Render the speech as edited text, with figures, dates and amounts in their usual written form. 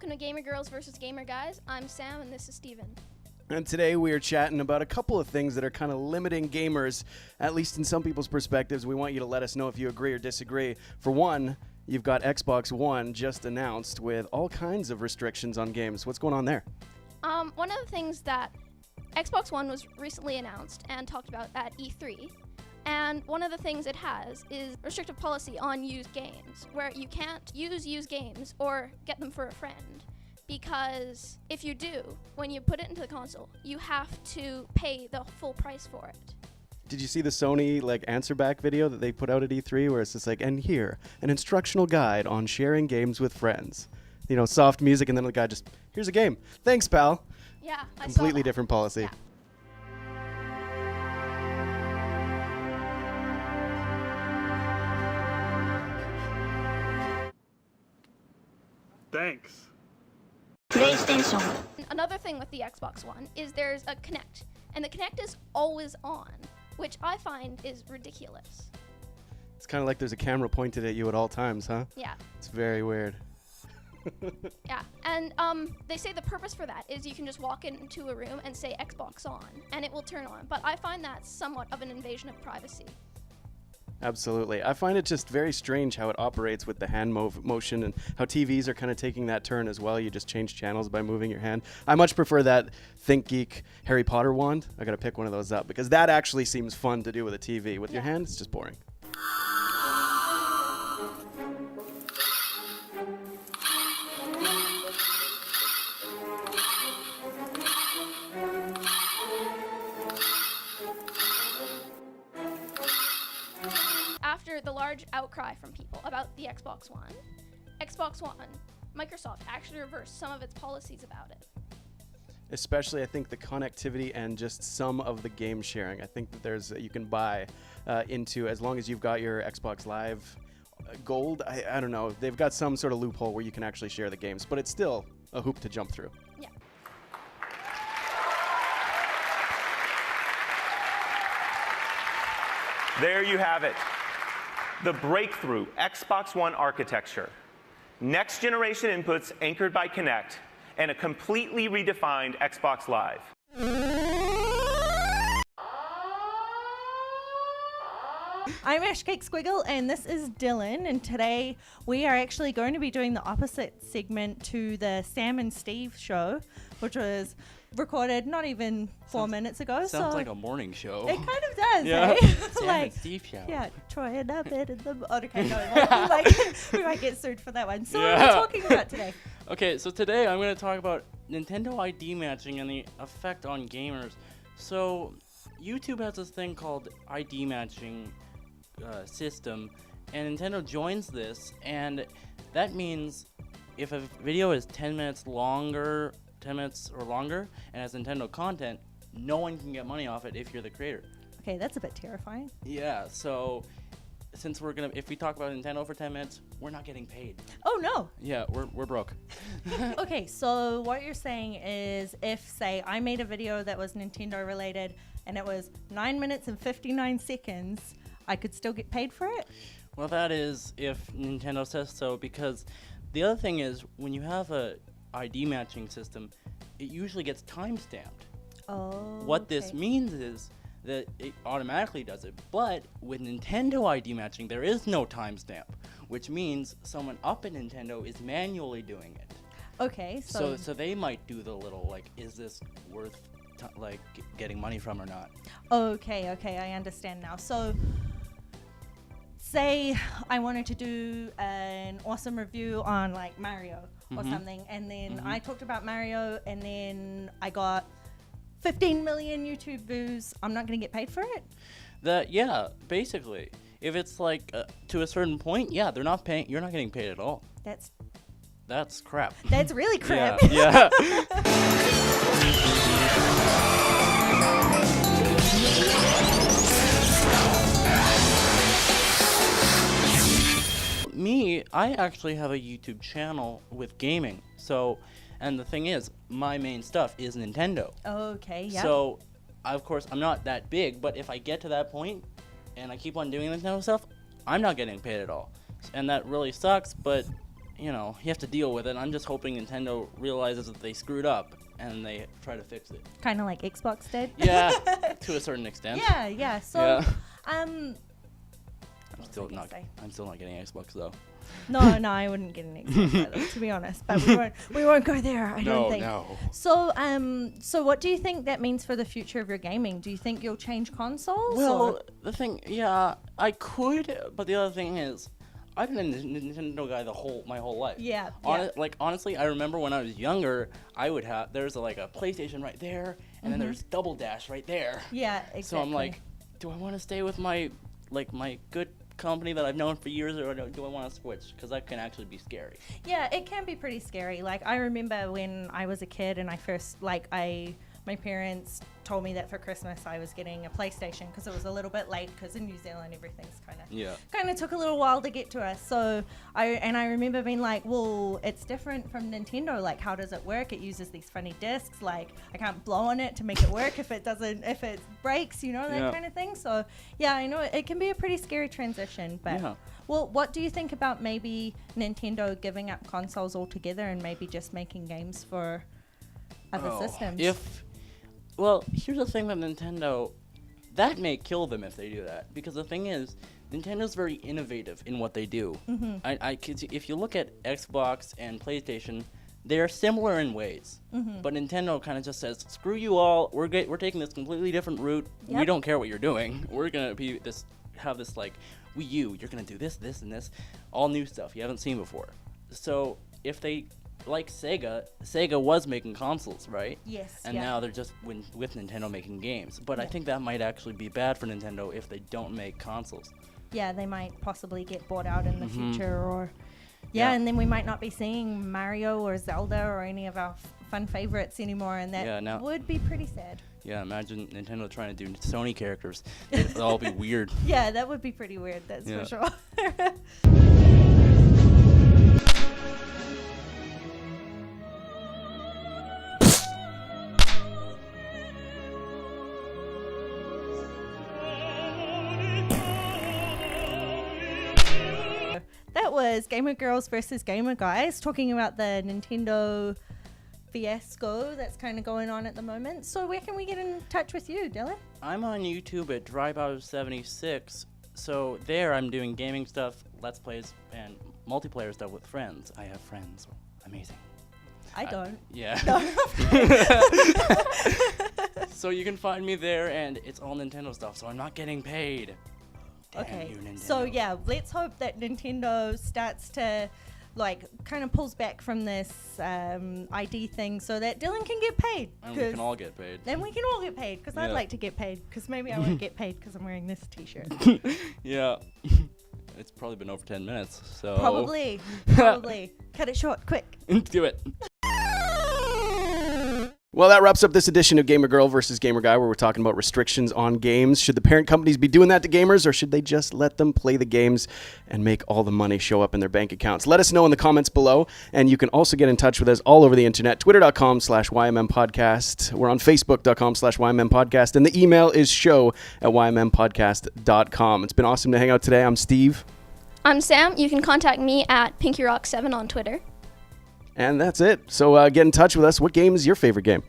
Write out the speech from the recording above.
welcome to Gamer Girls vs. Gamer Guys. I'm Sam and this is Steven. And today we are chatting about a couple of things that are kind of limiting gamers, at least in some people's perspectives. We want you to let us know if you agree or disagree. For one, you've got Xbox One just announced with all kinds of restrictions on games. What's going on there? One of the things that Xbox One was recently announced and talked about at E3, and one of the things it has is restrictive policy on used games, where you can't use used games or get them for a friend, because if you do, when you put it into the console, you have to pay the full price for it. Did you see the Sony answer back video that they put out at E3 where it's just and here, an instructional guide on sharing games with friends. You know, soft music, and then the guy just, here's a game. Thanks, pal. Yeah, I saw Completely that. different policy. Yeah. Thanks. PlayStation. Another thing with the Xbox One is there's a Kinect, and the Kinect is always on, which I find is ridiculous. It's kind of like there's a camera pointed at you at all times, huh? Yeah. It's very weird. Yeah, and they say the purpose for that is you can just walk into a room and say Xbox on, and it will turn on. But I find that somewhat of an invasion of privacy. Absolutely. I find it just very strange how it operates with the hand motion, and how TVs are kind of taking that turn as well. You just change channels by moving your hand. I much prefer that ThinkGeek Harry Potter wand. I got to pick one of those up because that actually seems fun to do with a TV. With your hand, it's just boring. After the large outcry from people about the Xbox One, Microsoft actually reversed some of its policies about it. Especially, I think, the connectivity and just some of the game sharing. I think that you can buy into, as long as you've got your Xbox Live Gold. I don't know. They've got some sort of loophole where you can actually share the games, but it's still a hoop to jump through. Yeah. There you have it. The breakthrough Xbox One architecture. Next generation inputs anchored by Kinect, and a completely redefined Xbox Live. I'm Ash Cake Squiggle and this is Dylan, and today we are actually going to be doing the opposite segment to the Sam and Steve show, which was recorded not even 4 minutes ago. Sounds like a morning show. It kind of does, Yeah. eh? Sam and Steve show. Yeah, Troy and I bet in the... Oh, okay, no, we might get sued for that one. So what are we talking about today? Okay, so today I'm going to talk about Nintendo ID matching and the effect on gamers. So YouTube has this thing called ID matching system, and Nintendo joins this, and that means if a video is 10 minutes or longer, and has Nintendo content, no one can get money off it if you're the creator. Okay, that's a bit terrifying. Yeah, so since if we talk about Nintendo for 10 minutes, we're not getting paid. Oh, no. Yeah, we're broke. Okay, so what you're saying is if, say, I made a video that was Nintendo related and it was 9 minutes and 59 seconds, I could still get paid for it? Well, that is if Nintendo says so, because the other thing is when you have a ID matching system, it usually gets time-stamped. Oh, What this means is that it automatically does it, but with Nintendo ID matching, there is no timestamp, which means someone up at Nintendo is manually doing it. Okay, So they might do the little, is this worth getting money from or not? Okay, I understand now. So, say I wanted to do an awesome review on Mario or something, and then I talked about Mario, and then I got 15 million YouTube views. I'm not going to get paid for it? Yeah, basically. If it's to a certain point, yeah, they're not paying. You're not getting paid at all. That's crap. That's really crap. Yeah. Me, I actually have a YouTube channel with gaming. So, and the thing is, my main stuff is Nintendo. Okay, yeah. So, of course, I'm not that big, but if I get to that point and I keep on doing Nintendo stuff, I'm not getting paid at all. And that really sucks, but you have to deal with it. I'm just hoping Nintendo realizes that they screwed up and they try to fix it. Kind of like Xbox did. Yeah, to a certain extent. Yeah. So, Yeah. um, I'm still not getting Xbox though. no, I wouldn't get an Xbox either, to be honest. But we won't go there. I don't think. No. So what do you think that means for the future of your gaming? Do you think you'll change consoles? Well, the thing, yeah, I could, but the other thing is, I've been a Nintendo guy my whole life. Yeah. Like honestly, I remember when I was younger, there's a PlayStation right there, and then there's Double Dash right there. Yeah, exactly. So I'm like, do I want to stay with my good company that I've known for years, or do I want to switch? Because that can actually be scary. Yeah, it can be pretty scary. Like, I remember when I was a kid and I first, my parents told me that for Christmas I was getting a PlayStation because it was a little bit late, because in New Zealand everything's kind of took a little while to get to us. So I remember being like, well, it's different from Nintendo. Like, how does it work? It uses these funny discs. Like, I can't blow on it to make it work if it breaks, that kind of thing. So yeah, I know it can be a pretty scary transition. But well, what do you think about maybe Nintendo giving up consoles altogether and maybe just making games for other systems? Well, here's the thing with Nintendo. That may kill them if they do that. Because the thing is, Nintendo's very innovative in what they do. If you look at Xbox and PlayStation, they're similar in ways. But Nintendo kind of just says, screw you all, we're taking this completely different route. Yep. We don't care what you're doing. We're going to have this like, Wii U, you're going to do this, this, and this. All new stuff you haven't seen before. So if they... Like Sega was making consoles, right? Yes. And now they're just with Nintendo making games. But I think that might actually be bad for Nintendo if they don't make consoles. Yeah, they might possibly get bought out in the future, or and then we might not be seeing Mario or Zelda or any of our fun favorites anymore, and that would be pretty sad. Yeah, imagine Nintendo trying to do Sony characters. It'd all be weird. Yeah, that would be pretty weird, that's for sure. That was Gamer Girls versus Gamer Guys, talking about the Nintendo fiasco that's kind of going on at the moment. So where can we get in touch with you, Dylan? I'm on YouTube at Drybow76. So there I'm doing gaming stuff, Let's Plays, and multiplayer stuff with friends. I have friends. Amazing. I don't. Yeah. So you can find me there, and it's all Nintendo stuff, so I'm not getting paid. Okay, so yeah, let's hope that Nintendo starts to, kind of pulls back from this ID thing so that Dylan can get paid. And we can all get paid. Then we can all get paid, because I'd like to get paid, because maybe I won't get paid because I'm wearing this t-shirt. Yeah. It's probably been over 10 minutes, so... Probably. Cut it short, quick. Do it. Well, that wraps up this edition of Gamer Girl versus Gamer Guy, where we're talking about restrictions on games. Should the parent companies be doing that to gamers, or should they just let them play the games and make all the money show up in their bank accounts? Let us know in the comments below, and you can also get in touch with us all over the internet, twitter.com/YMMpodcast. We're on facebook.com/YMMpodcast, and the email is show@YMMpodcast.com. It's been awesome to hang out today. I'm Steve. I'm Sam. You can contact me at PinkyRock7 on Twitter. And that's it. So get in touch with us. What game is your favorite game?